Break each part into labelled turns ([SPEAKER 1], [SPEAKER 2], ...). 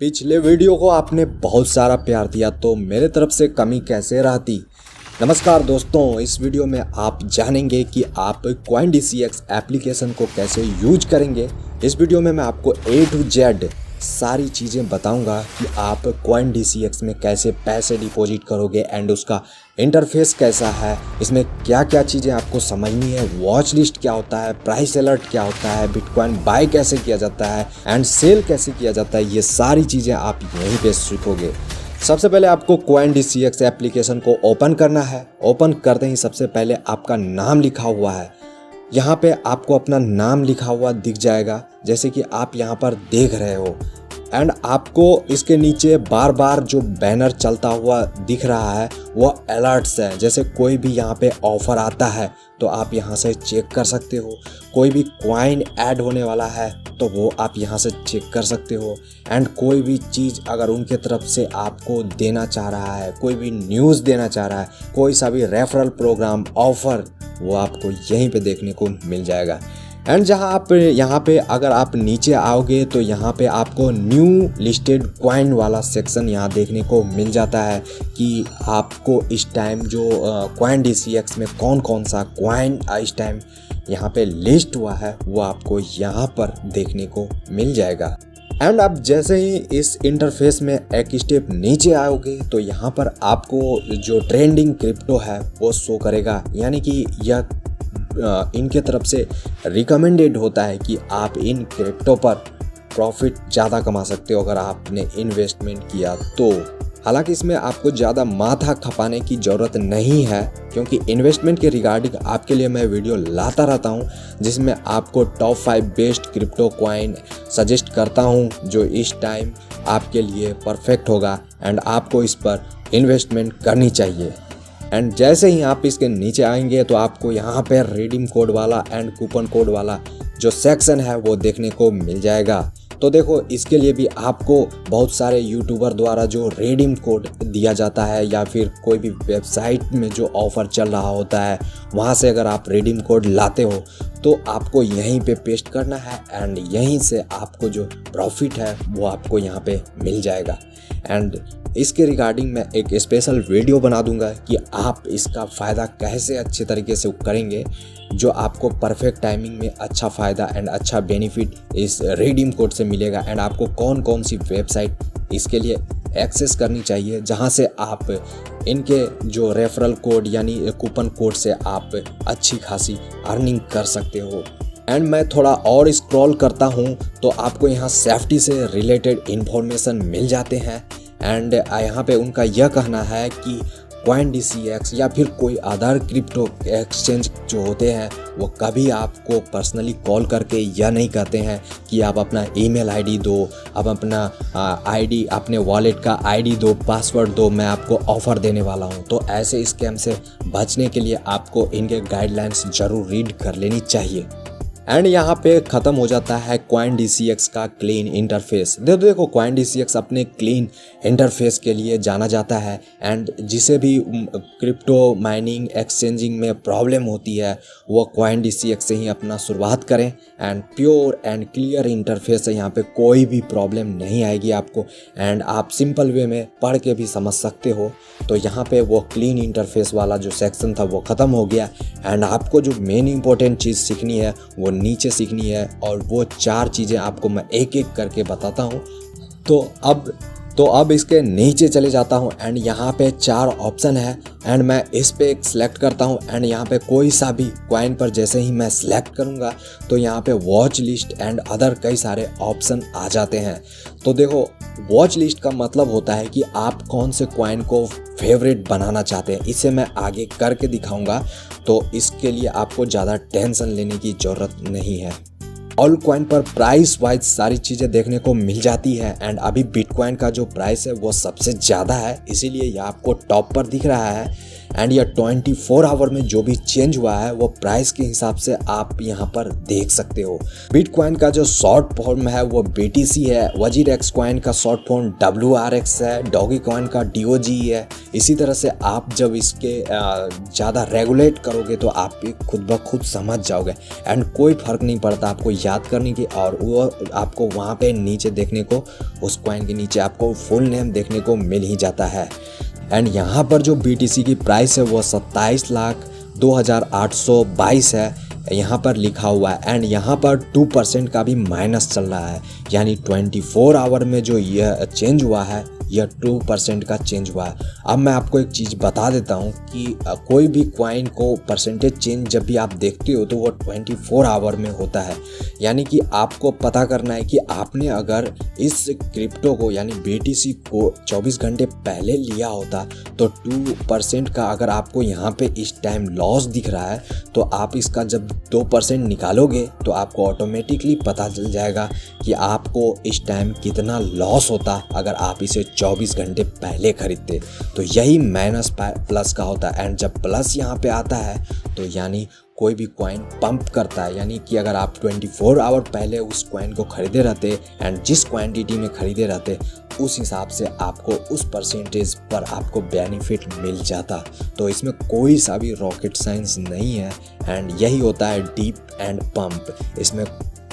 [SPEAKER 1] पिछले वीडियो को आपने बहुत सारा प्यार दिया तो मेरे तरफ से कमी कैसे रहती। नमस्कार दोस्तों, इस वीडियो में आप जानेंगे कि आप CoinDCX एप्लीकेशन को कैसे यूज करेंगे। इस वीडियो में मैं आपको A to Z सारी चीज़ें बताऊंगा कि आप CoinDCX में कैसे पैसे डिपॉजिट करोगे एंड उसका इंटरफेस कैसा है, इसमें क्या क्या चीज़ें आपको समझनी है, वॉच लिस्ट क्या होता है, प्राइस अलर्ट क्या होता है, बिटकॉइन बाय कैसे किया जाता है एंड सेल कैसे किया जाता है, ये सारी चीज़ें आप यहीं पे सीखोगे। सबसे पहले आपको CoinDCX एप्लीकेशन को ओपन करना है। ओपन करते ही सबसे पहले आपका नाम लिखा हुआ है, यहाँ पे आपको अपना नाम लिखा हुआ दिख जाएगा जैसे कि आप यहाँ पर देख रहे हो। एंड आपको इसके नीचे बार बार जो बैनर चलता हुआ दिख रहा है वो अलर्ट्स है। जैसे कोई भी यहाँ पे ऑफ़र आता है तो आप यहाँ से चेक कर सकते हो, कोई भी कॉइन ऐड होने वाला है तो वो आप यहाँ से चेक कर सकते हो। एंड कोई भी चीज़ अगर उनके तरफ से आपको देना चाह रहा है, कोई भी न्यूज़ देना चाह रहा है, कोई सा भी रेफरल प्रोग्राम ऑफ़र, वो आपको यहीं पे देखने को मिल जाएगा। एंड जहाँ आप यहाँ पे अगर आप नीचे आओगे तो यहाँ पे आपको न्यू लिस्टेड कॉइन वाला सेक्शन यहाँ देखने को मिल जाता है कि आपको इस टाइम जो CoinDCX में कौन कौन सा कॉइन इस टाइम यहाँ पे लिस्ट हुआ है वो आपको यहाँ पर देखने को मिल जाएगा। एंड आप जैसे ही इस इंटरफेस में एक स्टेप नीचे आओगे तो यहाँ पर आपको जो ट्रेंडिंग क्रिप्टो है वो शो करेगा, यानी कि यह इनके तरफ से रिकमेंडेड होता है कि आप इन क्रिप्टो पर प्रॉफिट ज़्यादा कमा सकते हो अगर आपने इन्वेस्टमेंट किया तो। हालांकि इसमें आपको ज़्यादा माथा खपाने की ज़रूरत नहीं है क्योंकि इन्वेस्टमेंट के रिगार्डिंग आपके लिए मैं वीडियो लाता रहता हूं जिसमें आपको top 5 best crypto coin suggest करता हूं जो इस टाइम आपके लिए परफेक्ट होगा एंड आपको इस पर इन्वेस्टमेंट करनी चाहिए। एंड जैसे ही आप इसके नीचे आएंगे तो आपको यहाँ पे रिडीम कोड वाला एंड कूपन कोड वाला जो सेक्शन है वो देखने को मिल जाएगा। तो देखो, इसके लिए भी आपको बहुत सारे यूट्यूबर द्वारा जो रिडीम कोड दिया जाता है या फिर कोई भी वेबसाइट में जो ऑफ़र चल रहा होता है वहाँ से अगर आप रिडीम कोड लाते हो तो आपको यहीं पे पेस्ट करना है एंड यहीं से आपको जो प्रॉफिट है वो आपको यहाँ पे मिल जाएगा। एंड इसके रिगार्डिंग मैं एक स्पेशल वीडियो बना दूंगा कि आप इसका फ़ायदा कैसे अच्छे तरीके से करेंगे जो आपको परफेक्ट टाइमिंग में अच्छा फ़ायदा एंड अच्छा बेनिफिट इस रिडीम कोड से मिलेगा एंड आपको कौन कौन सी वेबसाइट इसके लिए एक्सेस करनी चाहिए जहां से आप इनके जो रेफरल कोड यानी कूपन कोड से आप अच्छी खासी अर्निंग कर सकते हो। एंड मैं थोड़ा और स्क्रॉल करता हूं तो आपको यहाँ सेफ्टी से रिलेटेड इन्फॉर्मेशन मिल जाते हैं। एंड यहाँ पे उनका यह कहना है कि CoinDCX या फिर कोई अदर क्रिप्टो एक्सचेंज जो होते हैं वो कभी आपको पर्सनली कॉल करके यह नहीं कहते हैं कि आप अपना ईमेल आईडी दो, आप अपना आईडी, अपने वॉलेट का आईडी दो, पासवर्ड दो, मैं आपको ऑफ़र देने वाला हूं। तो ऐसे स्कैम से बचने के लिए आपको इनके गाइडलाइंस ज़रूर रीड कर लेनी चाहिए। एंड यहाँ पे ख़त्म हो जाता है CoinDCX का क्लीन इंटरफेस। देखो CoinDCX अपने क्लीन इंटरफेस के लिए जाना जाता है एंड जिसे भी क्रिप्टो माइनिंग एक्सचेंजिंग में प्रॉब्लम होती है वो CoinDCX से ही अपना शुरुआत करें and pure and clear interface है, यहाँ पे कोई भी प्रॉब्लम नहीं आएगी आपको एंड आप सिंपल वे में पढ़ के भी समझ सकते हो। तो यहाँ पे वो क्लीन इंटरफेस वाला जो सेक्शन था वो ख़त्म हो गया एंड आपको जो मेन इंपॉर्टेंट चीज़ सीखनी है वो नीचे सीखनी है और वो 4 चीज़ें आपको मैं एक एक करके बताता हूँ। तो अब इसके नीचे चले जाता हूँ एंड यहाँ पे 4 ऑप्शन है एंड मैं इस पे एक सिलेक्ट करता हूँ एंड यहाँ पे कोई सा भी कॉइन पर जैसे ही मैं सिलेक्ट करूँगा तो यहाँ पे वॉच लिस्ट एंड अदर कई सारे ऑप्शन आ जाते हैं। तो देखो, वॉच लिस्ट का मतलब होता है कि आप कौन से कॉइन को फेवरेट बनाना चाहते हैं। इसे मैं आगे करके दिखाऊंगा तो इसके लिए आपको ज़्यादा टेंशन लेने की ज़रूरत नहीं है। ऑल कॉइन पर प्राइस वाइज सारी चीज़ें देखने को मिल जाती है एंड अभी बिटकॉइन का जो प्राइस है वो सबसे ज़्यादा है, इसीलिए ये आपको टॉप पर दिख रहा है। एंड ये 24 आवर में जो भी चेंज हुआ है वो प्राइस के हिसाब से आप यहाँ पर देख सकते हो। बिटकॉइन का जो शॉर्ट फॉर्म है वो BTC है, वजीर एक्स कॉइन का शॉर्ट फॉर्म WRX है, डॉगी कॉइन का DOG है। इसी तरह से आप जब इसके ज़्यादा रेगुलेट करोगे तो आप भी खुद ब खुद समझ जाओगे एंड कोई फ़र्क नहीं पड़ता आपको याद करने की, और वो आपको वहाँ पे नीचे देखने को, उस कॉइन के नीचे आपको फुल नेम देखने को मिल ही जाता है। एंड यहाँ पर जो BTC की प्राइस है वो 27,02,822 है, यहाँ पर लिखा हुआ है। एंड यहाँ पर 2% का भी माइनस चल रहा है, यानी 24 आवर में जो यह चेंज हुआ है यह 2% का चेंज हुआ है। अब मैं आपको एक चीज़ बता देता हूँ कि कोई भी कॉइन को परसेंटेज चेंज जब भी आप देखते हो तो वो 24 आवर में होता है, यानी कि आपको पता करना है कि आपने अगर इस क्रिप्टो को यानी BTC को 24 घंटे पहले लिया होता तो 2% का अगर आपको यहाँ पे इस टाइम लॉस दिख रहा है तो आप इसका जब 2% निकालोगे तो आपको ऑटोमेटिकली पता चल जाएगा कि आपको इस टाइम कितना लॉस होता अगर आप इसे 24 घंटे पहले खरीदते। तो यही माइनस प्लस का होता है। एंड जब प्लस यहाँ पे आता है तो यानी कोई भी कॉइन पंप करता है, यानी कि अगर आप 24 आवर पहले उस कॉइन को खरीदे रहते एंड जिस क्वांटिटी में खरीदे रहते उस हिसाब से आपको उस परसेंटेज पर आपको बेनिफिट मिल जाता। तो इसमें कोई सा भी रॉकेट साइंस नहीं है एंड यही होता है डीप एंड पंप, इसमें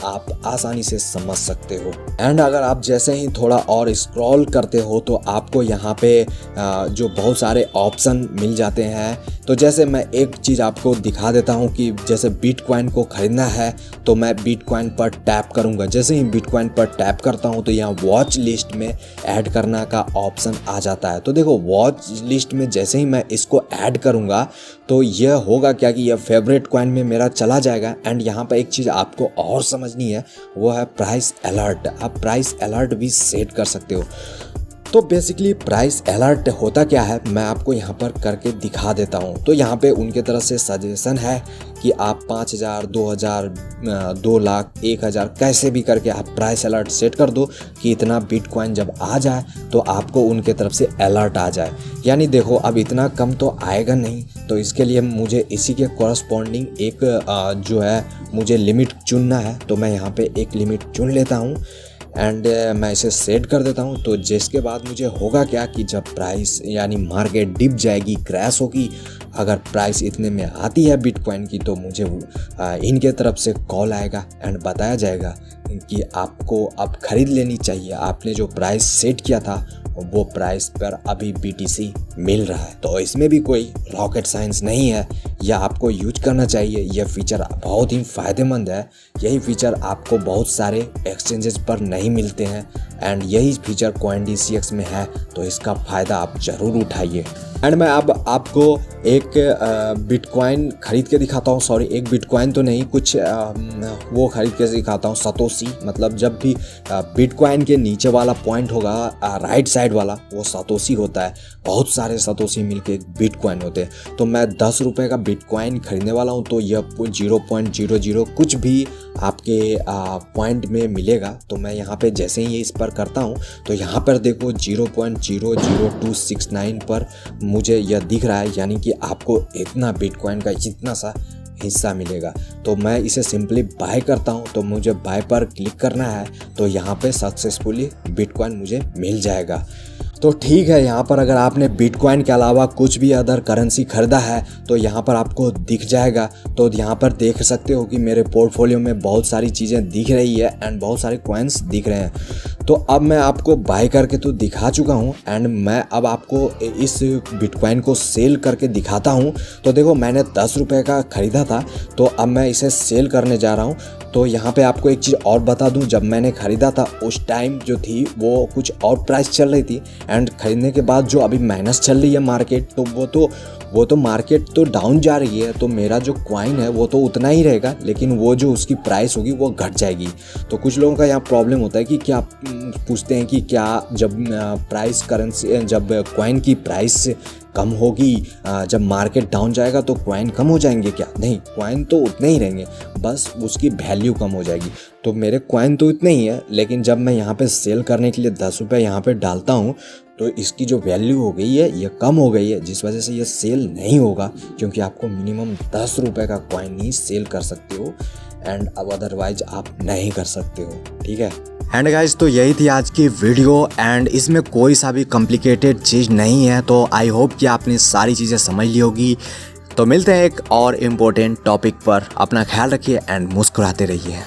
[SPEAKER 1] आप आसानी से समझ सकते हो। एंड अगर आप जैसे ही थोड़ा और स्क्रॉल करते हो तो आपको यहाँ पे जो बहुत सारे ऑप्शन मिल जाते हैं। तो जैसे मैं एक चीज़ आपको दिखा देता हूँ कि जैसे बिटकॉइन को ख़रीदना है तो मैं बिटकॉइन पर टैप करूँगा। जैसे ही बिटकॉइन पर टैप करता हूँ तो यहाँ वॉच लिस्ट में ऐड करना का ऑप्शन आ जाता है। तो देखो वॉच लिस्ट में जैसे ही मैं इसको ऐड करूँगा तो यह होगा क्या कि यह फेवरेट कॉइन में मेरा चला जाएगा। एंड यहाँ पर एक चीज़ आपको और समझनी है वो है प्राइस अलर्ट। आप प्राइस अलर्ट भी सेट कर सकते हो। तो बेसिकली प्राइस अलर्ट होता क्या है मैं आपको यहाँ पर करके दिखा देता हूँ। तो यहाँ पे उनके तरफ से सजेशन है कि आप 5,000, 2,000, 2 लाख, 1,000 कैसे भी करके आप प्राइस अलर्ट सेट कर दो कि इतना बिटकॉइन जब आ जाए तो आपको उनके तरफ से अलर्ट आ जाए। यानी देखो अब इतना कम तो आएगा नहीं, तो इसके लिए मुझे इसी के कॉरस्पॉन्डिंग एक जो है मुझे लिमिट चुनना है। तो मैं यहाँ पे एक लिमिट चुन लेता हूँ एंड मैं इसे सेट कर देता हूँ। तो जिसके बाद मुझे होगा क्या कि जब प्राइस यानी मार्केट डिप जाएगी, क्रैश होगी, अगर प्राइस इतने में आती है बिटकॉइन की तो मुझे इनके तरफ से कॉल आएगा एंड बताया जाएगा कि आपको अब ख़रीद लेनी चाहिए। आपने जो प्राइस सेट किया था वो प्राइस पर अभी BTC मिल रहा है। तो इसमें भी कोई रॉकेट साइंस नहीं है, यह आपको यूज करना चाहिए। यह फीचर बहुत ही फ़ायदेमंद है। यही फीचर आपको बहुत सारे एक्सचेंजेस पर नहीं मिलते हैं एंड यही फीचर CoinDCX में है, तो इसका फ़ायदा आप ज़रूर उठाइए। एंड मैं अब आपको एक बिटकॉइन ख़रीद के दिखाता हूँ। सॉरी, एक बिटकॉइन तो नहीं, कुछ वो ख़रीद के दिखाता हूँ। सतोशी, मतलब जब भी बिटकॉइन के नीचे वाला पॉइंट होगा राइट साइड वाला वो सतोशी होता है। बहुत सारे सतोशी मिलके एक बिटकॉइन होते हैं। तो मैं 10 रुपये का बिटकॉइन खरीदने वाला हूँ। तो यह 0.00 कुछ भी आपके पॉइंट में मिलेगा। तो मैं यहाँ पे जैसे ही इस पर करता हूँ तो यहाँ पर देखो 0.00269 पर मुझे यह दिख रहा है, यानी कि आपको इतना बिटकॉइन का इतना सा हिस्सा मिलेगा। तो मैं इसे सिंपली बाय करता हूँ। तो मुझे बाय पर क्लिक करना है तो यहाँ पे सक्सेसफुली बिटकॉइन मुझे मिल जाएगा। तो ठीक है, यहाँ पर अगर आपने बिटकॉइन के अलावा कुछ भी अदर करेंसी खरीदा है तो यहाँ पर आपको दिख जाएगा। तो यहाँ पर देख सकते हो कि मेरे पोर्टफोलियो में बहुत सारी चीज़ें दिख रही है एंड बहुत सारे कॉइन्स दिख रहे हैं। तो अब मैं आपको बाय करके तो दिखा चुका हूँ एंड मैं अब आपको इस बिटकॉइन को सेल करके दिखाता हूँ। तो देखो मैंने 10 रुपये का ख़रीदा था, तो अब मैं इसे सेल करने जा रहा हूँ। तो यहाँ पे आपको एक चीज़ और बता दूँ, जब मैंने ख़रीदा था उस टाइम जो थी वो कुछ और प्राइस चल रही थी एंड ख़रीदने के बाद जो अभी माइनस चल रही है मार्केट, तो वो तो मार्केट तो डाउन जा रही है। तो मेरा जो कॉइन है वो तो उतना ही रहेगा, लेकिन वो जो उसकी प्राइस होगी वो घट जाएगी। तो कुछ लोगों का यहाँ प्रॉब्लम होता है कि क्या पूछते हैं कि क्या जब प्राइस करेंसी जब कॉइन की प्राइस कम होगी, जब मार्केट डाउन जाएगा तो कॉइन कम हो जाएंगे क्या? नहीं, कॉइन तो उतने ही रहेंगे, बस उसकी वैल्यू कम हो जाएगी। तो मेरे कॉइन तो इतने ही है, लेकिन जब मैं यहाँ पे सेल करने के लिए 10 रुपये यहाँ पे डालता हूँ तो इसकी जो वैल्यू हो गई है ये कम हो गई है, जिस वजह से ये सेल नहीं होगा, क्योंकि आपको मिनिमम 10 रुपये का कॉइन ही सेल कर सकते हो एंड अब अदरवाइज आप नहीं कर सकते हो। ठीक है एंड गाइज, तो यही थी आज की वीडियो एंड इसमें कोई सा भी कॉम्प्लिकेटेड चीज़ नहीं है। तो आई होप कि आपने सारी चीज़ें समझ ली होगी। तो मिलते हैं एक और इम्पोर्टेंट टॉपिक पर। अपना ख्याल रखिए एंड मुस्कुराते रहिए।